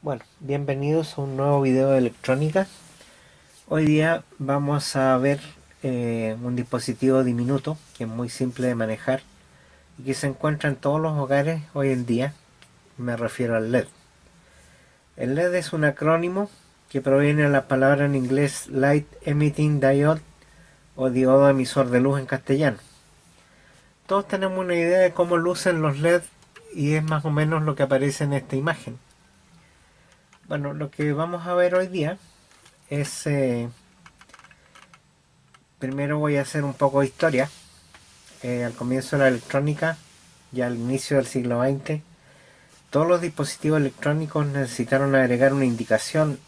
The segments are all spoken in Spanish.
Bueno, bienvenidos a un nuevo video de electrónica. Hoy día vamos a ver un dispositivo diminuto que es muy simple de manejar y que se encuentra en todos los hogares hoy en día. Me refiero al LED. El LED es un acrónimo que proviene de la palabra en inglés Light Emitting Diode o diodo emisor de luz en castellano. Todos tenemos una idea de cómo lucen los LED y es más o menos lo que aparece en esta imagen. Bueno, lo que vamos a ver hoy día es primero voy a hacer un poco de historia. Al comienzo de la electrónica, ya al inicio del siglo XX, todos los dispositivos electrónicos necesitaron agregar una indicación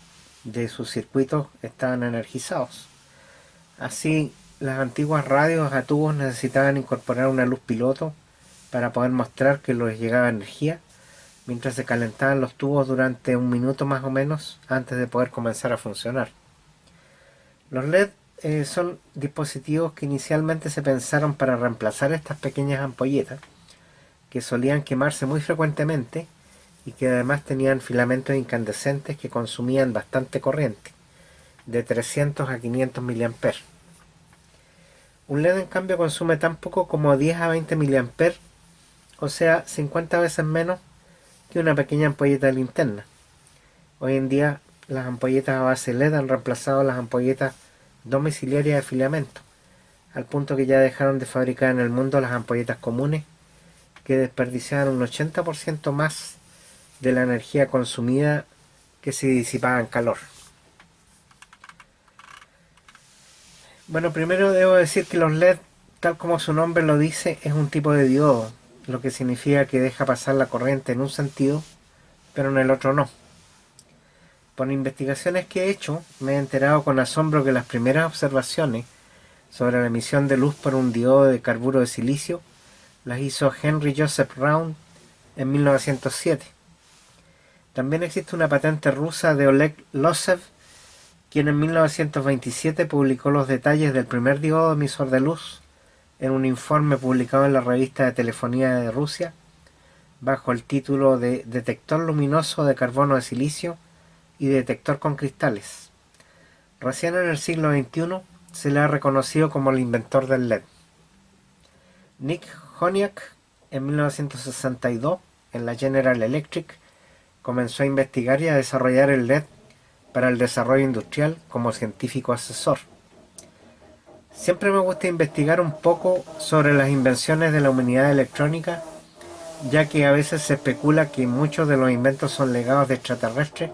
de sus circuitos estaban energizados. Así, las antiguas radios a tubos necesitaban incorporar una luz piloto para poder mostrar que les llegaba energía, mientras se calentaban los tubos durante un minuto más o menos antes de poder comenzar a funcionar. Los LED son dispositivos que inicialmente se pensaron para reemplazar estas pequeñas ampolletas, que solían quemarse muy frecuentemente y que además tenían filamentos incandescentes que consumían bastante corriente, de 300 a 500 mA. Un LED en cambio consume tan poco como 10 a 20 mA, o sea, 50 veces menos que una pequeña ampolleta de linterna. Hoy en día las ampolletas a base LED han reemplazado las ampolletas domiciliarias de filamento, al punto que ya dejaron de fabricar en el mundo las ampolletas comunes, que desperdiciaban un 80% más de la energía consumida que si disipaban calor. Bueno, primero debo decir que los LED, tal como su nombre lo dice, es un tipo de diodo, lo que significa que deja pasar la corriente en un sentido, pero en el otro no. Por investigaciones que he hecho, me he enterado con asombro que las primeras observaciones sobre la emisión de luz por un diodo de carburo de silicio las hizo Henry Joseph Round en 1907. También existe una patente rusa de Oleg Losev, quien en 1927 publicó los detalles del primer diodo emisor de luz en un informe publicado en la revista de telefonía de Rusia bajo el título de Detector luminoso de carbono de silicio y detector con cristales. Recién en el siglo XXI se le ha reconocido como el inventor del LED. Nick Honiak, en 1962, en la General Electric, comenzó a investigar y a desarrollar el LED para el desarrollo industrial como científico asesor. Siempre me gusta investigar un poco sobre las invenciones de la humanidad electrónica, ya que a veces se especula que muchos de los inventos son legados de extraterrestres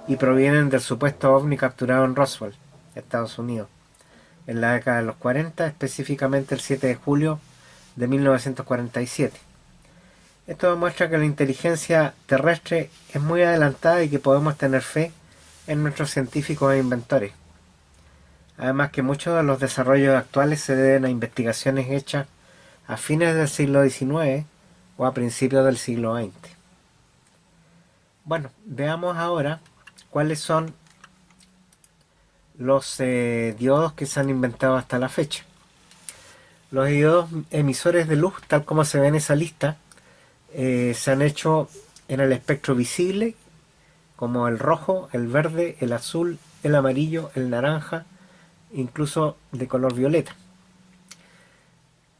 y provienen del supuesto ovni capturado en Roswell, Estados Unidos, en la década de los 40, específicamente el 7 de julio de 1947. Esto demuestra que la inteligencia terrestre es muy adelantada y que podemos tener fe en nuestros científicos e inventores. Además que muchos de los desarrollos actuales se deben a investigaciones hechas a fines del siglo XIX o a principios del siglo XX. Bueno, veamos ahora cuáles son los diodos que se han inventado hasta la fecha. Los diodos emisores de luz, tal como se ve en esa lista, se han hecho en el espectro visible, como el rojo, el verde, el azul, el amarillo, el naranja, incluso de color violeta.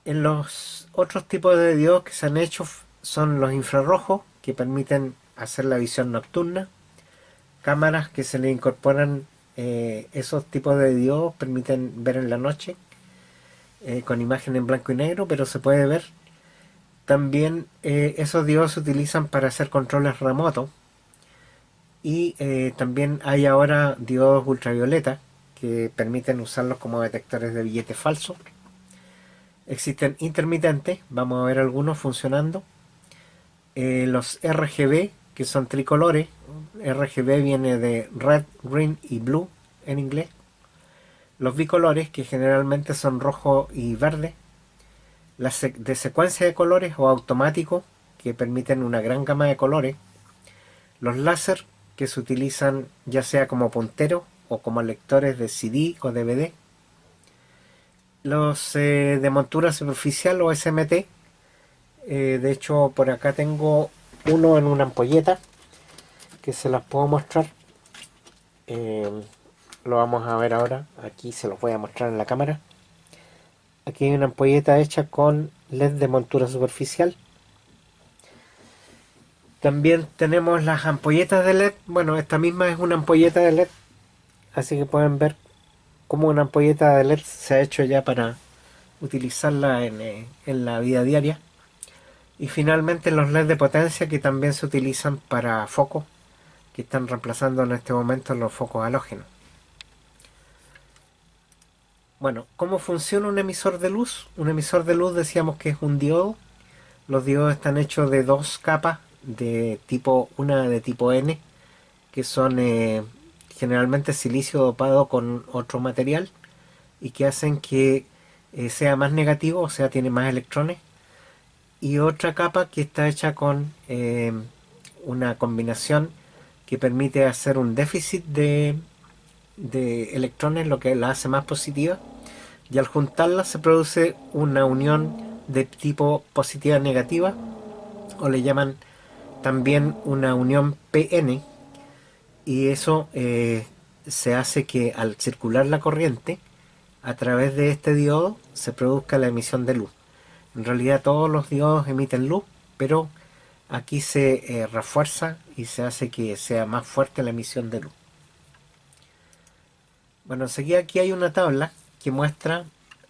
En los otros tipos de diodos que se han hecho son los infrarrojos, que permiten hacer la visión nocturna, cámaras que se le incorporan esos tipos de diodos, permiten ver en la noche, con imagen en blanco y negro, pero se puede ver. También esos diodos se utilizan para hacer controles remotos. Y también hay ahora diodos ultravioleta que permiten usarlos como detectores de billetes falsos. Existen intermitentes, vamos a ver algunos funcionando. Los RGB, que son tricolores. RGB viene de red, green y blue en inglés. Los bicolores, que generalmente son rojo y verde. Las de secuencia de colores o automáticos, que permiten una gran gama de colores. Los láser, que se utilizan ya sea como puntero o como lectores de CD o DVD. Los de montura superficial o SMT. De hecho, por acá tengo uno en una ampolleta, que se las puedo mostrar. Lo vamos a ver ahora. Aquí se los voy a mostrar en la cámara. Aquí hay una ampolleta hecha con LED de montura superficial. También tenemos las ampolletas de LED. Bueno, esta misma es una ampolleta de LED. Así que pueden ver cómo una ampolleta de LED se ha hecho ya para utilizarla en la vida diaria. Y finalmente los LED de potencia, que también se utilizan para focos, que están reemplazando en este momento los focos halógenos. Bueno, ¿cómo funciona un emisor de luz? Un emisor de luz decíamos que es un diodo. Los diodos están hechos de dos capas, una de tipo N, que son generalmente silicio dopado con otro material y que hacen que sea más negativo, o sea, tiene más electrones. Y otra capa que está hecha con una combinación que permite hacer un déficit de electrones, lo que la hace más positiva, y al juntarlas se produce una unión de tipo positiva negativa, o le llaman también una unión PN, y eso se hace que al circular la corriente a través de este diodo se produzca la emisión de luz. En realidad todos los diodos emiten luz, pero aquí se refuerza y se hace que sea más fuerte la emisión de luz. Bueno, enseguida aquí hay una tabla que muestra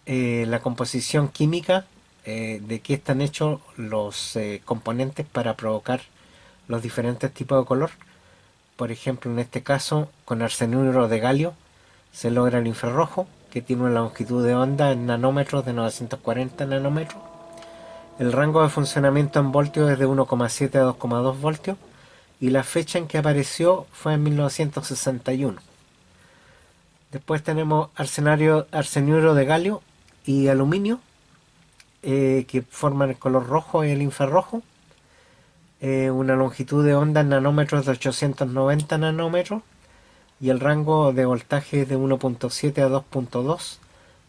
la composición química de qué están hechos los componentes para provocar los diferentes tipos de color. Por ejemplo, en este caso, con arsenuro de galio se logra el infrarrojo, que tiene una longitud de onda en nanómetros de 940 nanómetros. El rango de funcionamiento en voltios es de 1,7 a 2,2 voltios y la fecha en que apareció fue en 1961. Después tenemos arsenuro de galio y aluminio, que forman el color rojo y el infrarrojo. Una longitud de onda en nanómetros de 890 nanómetros y el rango de voltaje es de 1,7 a 2,2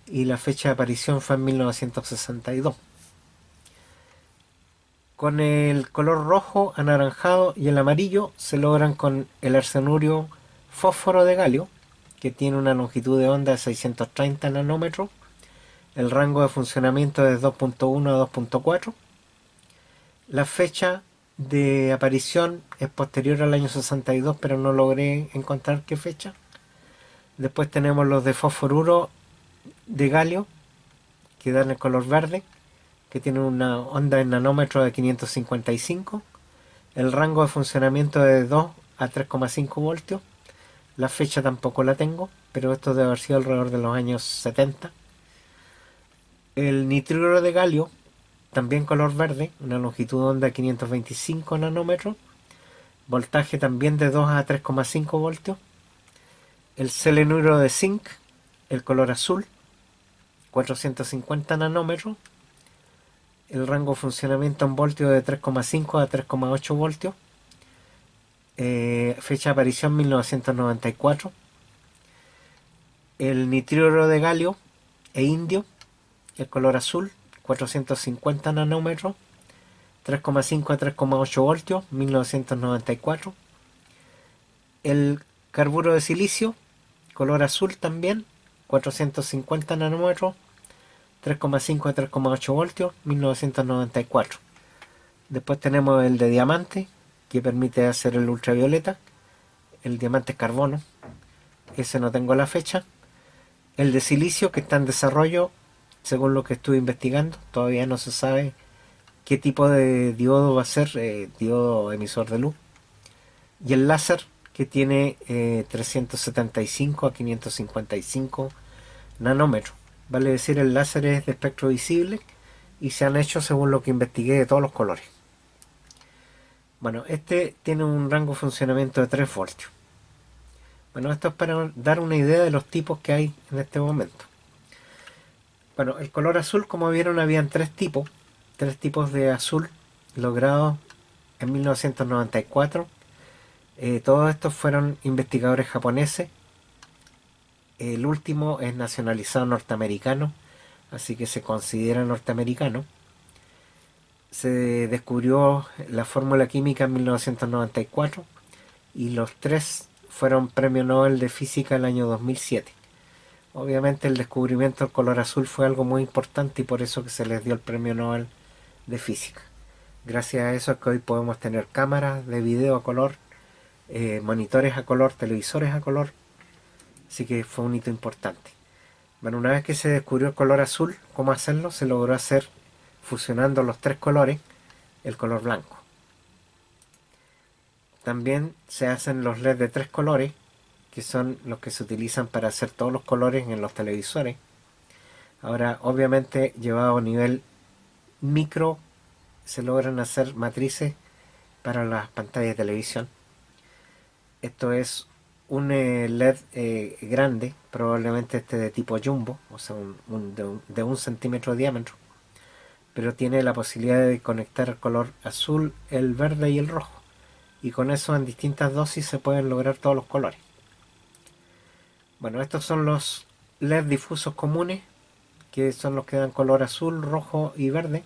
y la fecha de aparición fue en 1962. Con el color rojo, anaranjado y el amarillo se logran con el arsenuro fósforo de galio, que tiene una longitud de onda de 630 nanómetros. El rango de funcionamiento es de 2,1 a 2,4. La fecha de aparición es posterior al año 62, pero no logré encontrar qué fecha. Después tenemos los de fosforuro de galio, que dan el color verde, que tienen una onda en nanómetros de 555. El rango de funcionamiento es de 2 a 3,5 voltios. La fecha tampoco la tengo, pero esto debe haber sido alrededor de los años 70. El nitruro de galio, también color verde, una longitud de onda de 525 nanómetros. Voltaje también de 2 a 3,5 voltios. El selenuro de zinc, el color azul, 450 nanómetros. El rango de funcionamiento en voltios de 3,5 a 3,8 voltios. Fecha de aparición 1994. El nitruro de galio e indio, el color azul, 450 nanómetros, 3,5 a 3,8 voltios, 1994. El carburo de silicio, color azul también, 450 nanómetros, 3,5 a 3,8 voltios, 1994. Después tenemos el de diamante, que permite hacer el ultravioleta. El diamante es carbono, ese no tengo la fecha. El de silicio, que está en desarrollo, según lo que estuve investigando, todavía no se sabe qué tipo de diodo va a ser, diodo emisor de luz. Y el láser, que tiene 375 a 555 nanómetros. Vale decir, el láser es de espectro visible y se han hecho, según lo que investigué, de todos los colores. Bueno, este tiene un rango de funcionamiento de 3 voltios. Bueno, esto es para dar una idea de los tipos que hay en este momento. Bueno, el color azul, como vieron, habían tres tipos de azul logrados en 1994. Todos estos fueron investigadores japoneses. El último es nacionalizado norteamericano, así que se considera norteamericano. Se descubrió la fórmula química en 1994 y los tres fueron premio Nobel de Física el año 2007. Obviamente el descubrimiento del color azul fue algo muy importante y por eso que se les dio el premio Nobel de Física. Gracias a eso es que hoy podemos tener cámaras de video a color, monitores a color, televisores a color, así que fue un hito importante. Bueno, una vez que se descubrió el color azul, cómo hacerlo, se logró hacer fusionando los tres colores, el color blanco. También se hacen los LED de tres colores, que son los que se utilizan para hacer todos los colores en los televisores. Ahora, obviamente, llevado a nivel micro, se logran hacer matrices para las pantallas de televisión. Esto es un LED grande, probablemente este de tipo jumbo, o sea, de un centímetro de diámetro, pero tiene la posibilidad de conectar el color azul, el verde y el rojo. Y con eso en distintas dosis se pueden lograr todos los colores. Bueno, estos son los LED difusos comunes, que son los que dan color azul, rojo y verde.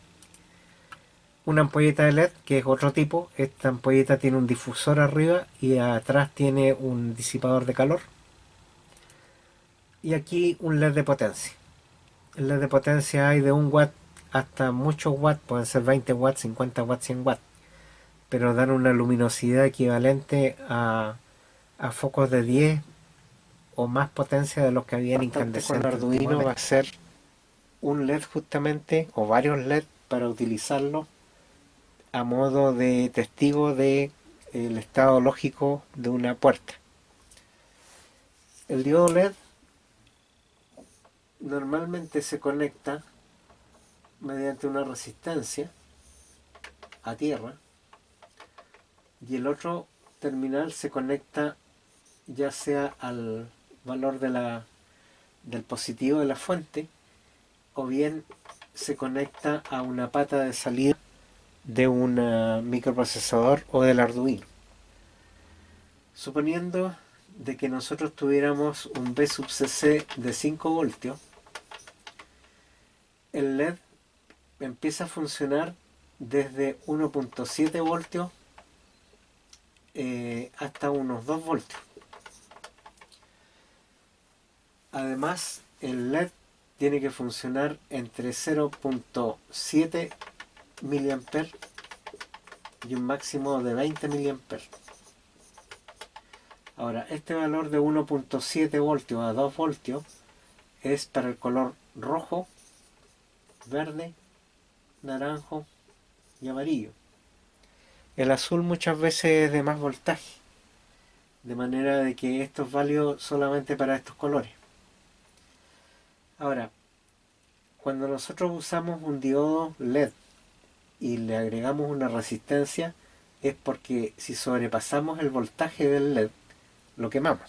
Una ampolleta de LED, que es otro tipo. Esta ampolleta tiene un difusor arriba y atrás tiene un disipador de calor. Y aquí un LED de potencia. El LED de potencia hay de 1 watt hasta muchos watts, pueden ser 20 watts, 50 watts, 100 watts, pero dan una luminosidad equivalente a focos de 10 o más potencia de los que habían incandescentes. Con Arduino va a ser un LED justamente, o varios LED, para utilizarlo a modo de testigo de el estado lógico de una puerta. El diodo LED normalmente se conecta mediante una resistencia a tierra y el otro terminal se conecta ya sea al valor del positivo de la fuente o bien se conecta a una pata de salida de un microprocesador o del Arduino. Suponiendo de que nosotros tuviéramos un B sub cc de 5 voltios, el LED empieza a funcionar desde 1.7 voltios hasta unos 2 voltios. Además, el LED tiene que funcionar entre 0.7 mA y un máximo de 20 mA. Ahora, este valor de 1.7 voltios a 2 voltios es para el color rojo, verde, naranjo y amarillo. El azul muchas veces es de más voltaje, de manera de que esto es válido solamente para estos colores. Ahora, cuando nosotros usamos un diodo LED y le agregamos una resistencia, es porque si sobrepasamos el voltaje del LED, lo quemamos.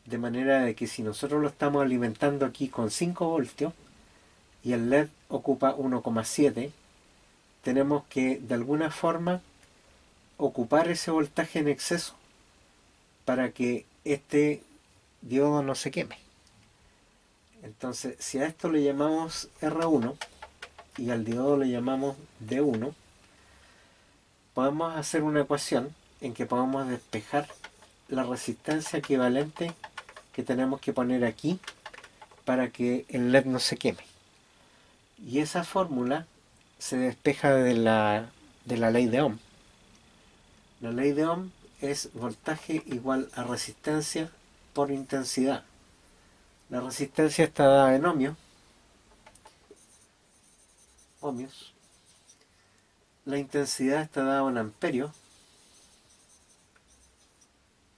De manera de que si nosotros lo estamos alimentando aquí con 5 voltios y el LED ocupa 1,7, tenemos que de alguna forma ocupar ese voltaje en exceso para que este diodo no se queme. Entonces, si a esto le llamamos R1 y al diodo le llamamos D1, podemos hacer una ecuación en que podemos despejar la resistencia equivalente que tenemos que poner aquí para que el LED no se queme. Y esa fórmula se despeja de la ley de Ohm. La ley de Ohm es voltaje igual a resistencia por intensidad. La resistencia está dada en ohmios. La intensidad está dada en amperios.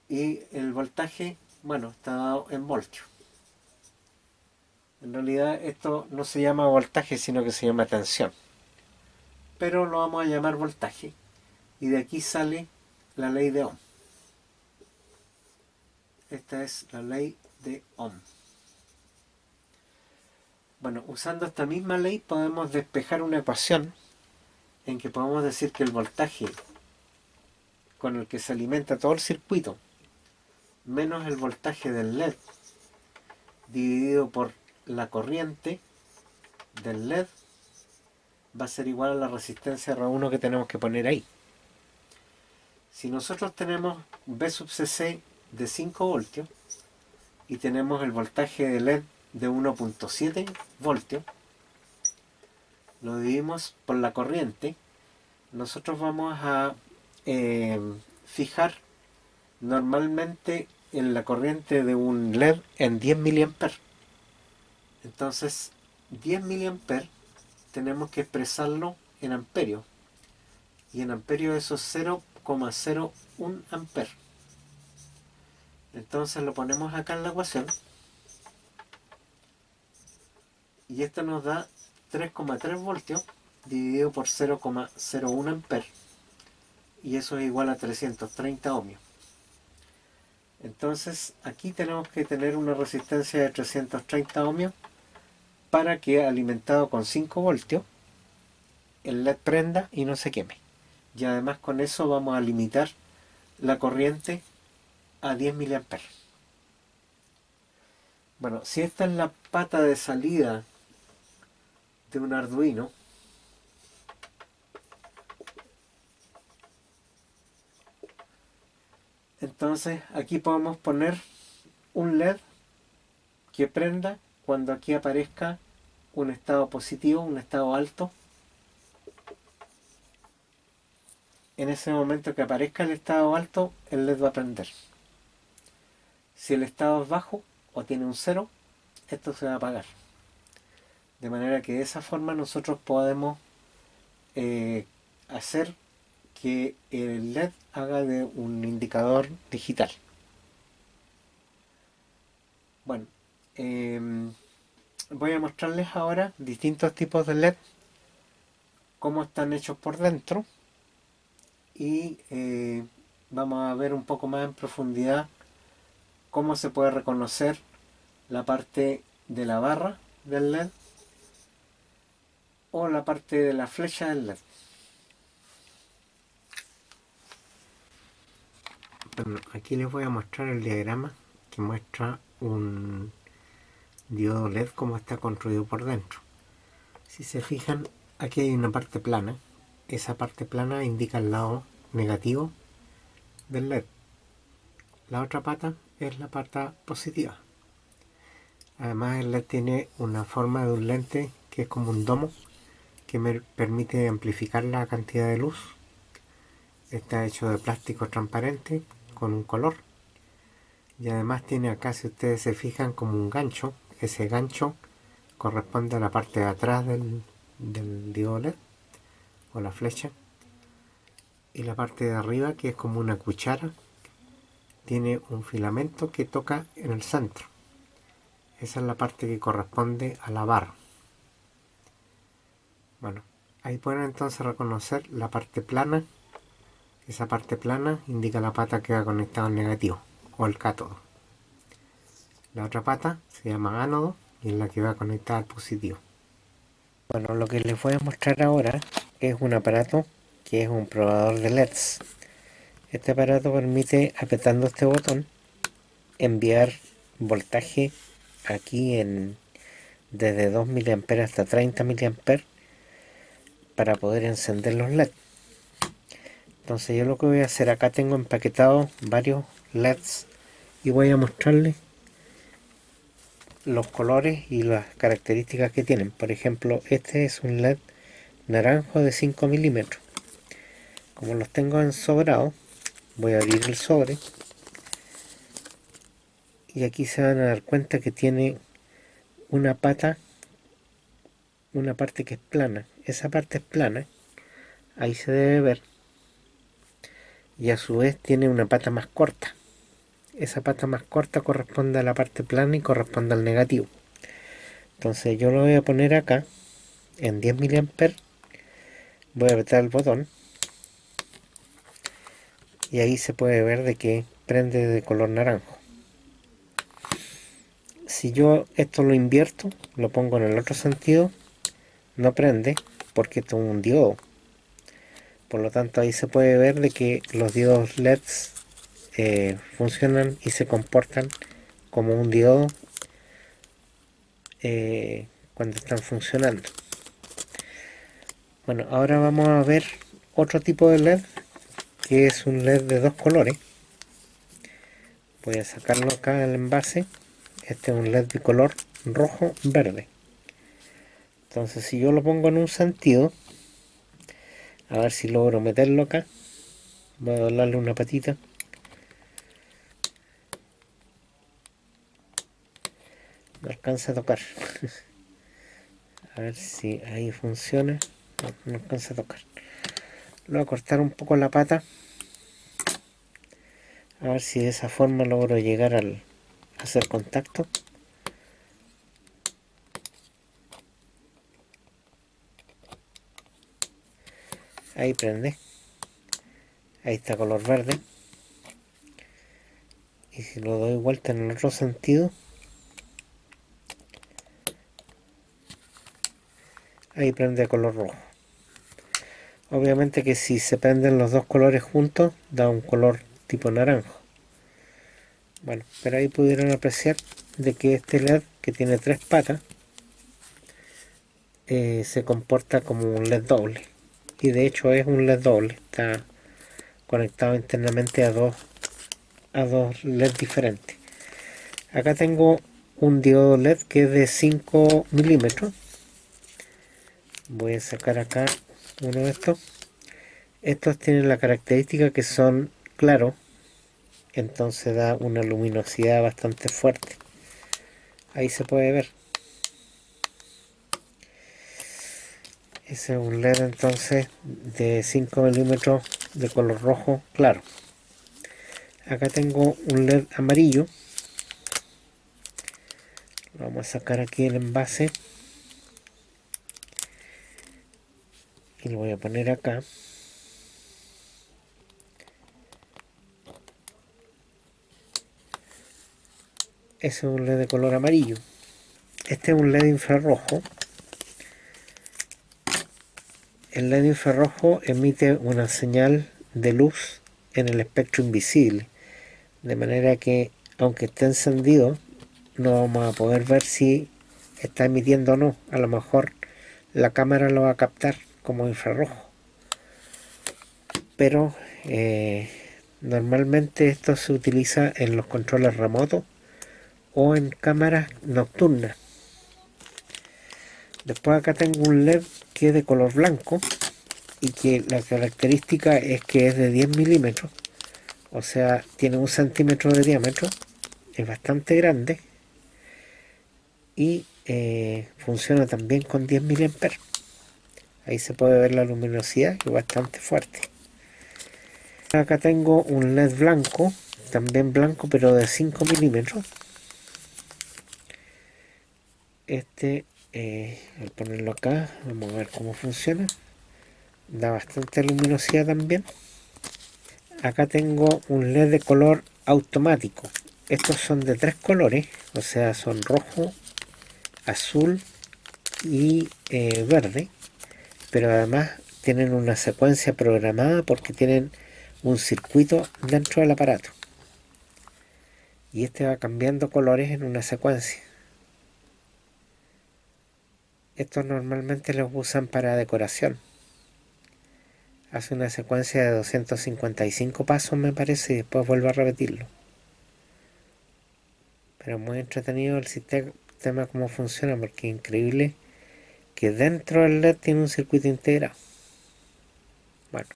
Y el voltaje, bueno, está dado en voltios. En realidad esto no se llama voltaje, sino que se llama tensión. Pero lo vamos a llamar voltaje. Y de aquí sale la ley de Ohm. Esta es la ley de Ohm. Bueno, usando esta misma ley podemos despejar una ecuación en que podemos decir que el voltaje con el que se alimenta todo el circuito menos el voltaje del LED dividido por la corriente del LED va a ser igual a la resistencia R1 que tenemos que poner ahí. Si nosotros tenemos V sub cc de 5 voltios y tenemos el voltaje de LED de 1.7 voltios, lo dividimos por la corriente, nosotros vamos a fijar normalmente en la corriente de un LED en 10 miliamperes. Entonces 10 miliamperes tenemos que expresarlo en amperios, y en amperios eso es 0,01 amper. Entonces lo ponemos acá en la ecuación y esto nos da 3,3 voltios dividido por 0,01 amper, y eso es igual a 330 ohmios. Entonces aquí tenemos que tener una resistencia de 330 ohmios para que, alimentado con 5 voltios, el LED prenda y no se queme. Y además con eso vamos a limitar la corriente a 10 miliamperes. Bueno, si esta es la pata de salida de un Arduino, entonces aquí podemos poner un LED que prenda cuando aquí aparezca un estado positivo, un estado alto. En ese momento que aparezca el estado alto, el LED va a prender. Si el estado es bajo o tiene un 0, esto se va a apagar. De manera que de esa forma nosotros podemos hacer que el LED haga de un indicador digital. Bueno, voy a mostrarles ahora distintos tipos de LED, cómo están hechos por dentro, y vamos a ver un poco más en profundidad cómo se puede reconocer la parte de la barra del LED o la parte de la flecha del LED. Bueno, aquí les voy a mostrar el diagrama que muestra un diodo LED como está construido por dentro. Si se fijan, aquí hay una parte plana. Esa parte plana indica el lado negativo del LED. La otra pata es la pata positiva. Además el LED tiene una forma de un lente que es como un domo, que me permite amplificar la cantidad de luz. Está hecho de plástico transparente con un color, y además tiene acá, si ustedes se fijan, como un gancho. Ese gancho corresponde a la parte de atrás del diodo LED o la flecha, y la parte de arriba, que es como una cuchara, tiene un filamento que toca en el centro. Esa es la parte que corresponde a la barra. Bueno, ahí pueden entonces reconocer la parte plana. Esa parte plana indica la pata que va conectada al negativo o el cátodo. La otra pata se llama ánodo y es la que va conectada al positivo. Bueno, lo que les voy a mostrar ahora es un aparato que es un probador de LEDs. Este aparato permite, apretando este botón, enviar voltaje aquí desde 2 mA hasta 30 mA para poder encender los LED. Entonces yo lo que voy a hacer, acá tengo empaquetados varios LEDs y voy a mostrarles los colores y las características que tienen. Por ejemplo, este es un LED naranjo de 5 milímetros. Como los tengo en sobrado, voy a abrir el sobre y aquí se van a dar cuenta que tiene una pata, una parte que es plana. Esa parte es plana, ahí se debe ver, y a su vez tiene una pata más corta. Esa pata más corta corresponde a la parte plana y corresponde al negativo. Entonces yo lo voy a poner acá en 10 mA, voy a apretar el botón y ahí se puede ver de que prende de color naranjo. Si yo esto lo invierto, lo pongo en el otro sentido, no prende porque esto es un diodo. Por lo tanto ahí se puede ver de que los diodos LEDs funcionan y se comportan como un diodo cuando están funcionando. Bueno, ahora vamos a ver otro tipo de LED que es un LED de dos colores. Voy a sacarlo acá del envase. Este es un LED de color rojo verde. Entonces si yo lo pongo en un sentido, a ver si logro meterlo acá. Voy a doblarle una patita. No alcanza a tocar. A ver si ahí funciona. No, no alcanza a tocar. Lo voy a cortar un poco la pata. A ver si de esa forma logro llegar al hacer contacto. Ahí prende. Ahí está color verde. Y si lo doy vuelta en el otro sentido, ahí prende color rojo. Obviamente que si se prenden los dos colores juntos, da un color tipo naranjo. Bueno, pero ahí pudieron apreciar de que este LED, que tiene tres patas, se comporta como un LED doble. Y de hecho es un LED doble. Está conectado internamente a dos LED diferentes. Acá tengo un diodo LED que es de 5 milímetros. Voy a sacar acá uno de estos. Estos tienen la característica que son claros, entonces da una luminosidad bastante fuerte. Ahí se puede ver. Ese es un LED entonces de 5 milímetros de color rojo claro. Acá tengo un LED amarillo. Vamos a sacar aquí el envase y lo voy a poner acá. Ese es un LED de color amarillo. Este es un LED infrarrojo. El LED infrarrojo emite una señal de luz en el espectro invisible, de manera que aunque esté encendido no vamos a poder ver si está emitiendo o no. A lo mejor la cámara lo va a captar como infrarrojo, pero normalmente esto se utiliza en los controles remotos o en cámaras nocturnas. Después acá tengo un LED que es de color blanco y que la característica es que es de 10 milímetros, o sea tiene 1 centímetro de diámetro, es bastante grande y funciona también con 10 miliamperes. Ahí se puede ver la luminosidad, que es bastante fuerte. Acá tengo un LED blanco, también blanco pero de 5 milímetros. Este, al ponerlo acá, vamos a ver cómo funciona. Da bastante luminosidad también. Acá tengo un LED de color automático. Estos son de tres colores, o sea son rojo, azul y verde, pero además tienen una secuencia programada porque tienen un circuito dentro del aparato y este va cambiando colores en una secuencia. Estos normalmente los usan para decoración. Hace una secuencia de 255 pasos me parece y después vuelve a repetirlo. Pero muy entretenido el sistema cómo funciona, porque es increíble que dentro del LED tiene un circuito integrado. Bueno,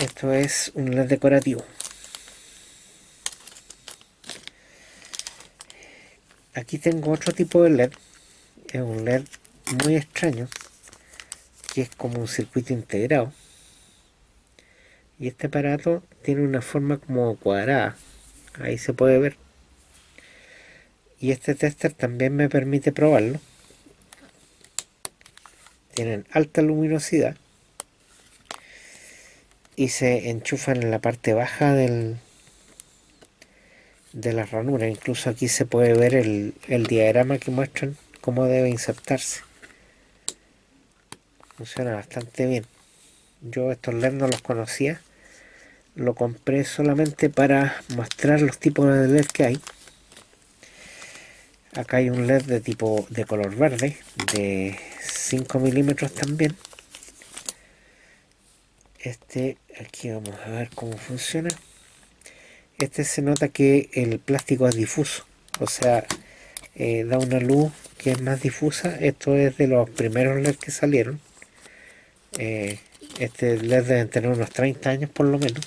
esto es un LED decorativo. Aquí tengo otro tipo de LED. Es un LED muy extraño, que es como un circuito integrado. Y este aparato tiene una forma como cuadrada. Ahí se puede ver. Y este tester también me permite probarlo. Tienen alta luminosidad y se enchufan en la parte baja de la ranura. Incluso aquí se puede ver el diagrama que muestran cómo debe insertarse. Funciona bastante bien. Yo estos LED no los conocía. Lo compré solamente para mostrar los tipos de LED que hay. Acá hay un LED de color verde de 5 milímetros también. Este, aquí vamos a ver cómo funciona. Este se nota que el plástico es difuso, o sea, da una luz que es más difusa. Esto es de los primeros LED que salieron. Este LED deben tener unos 30 años por lo menos.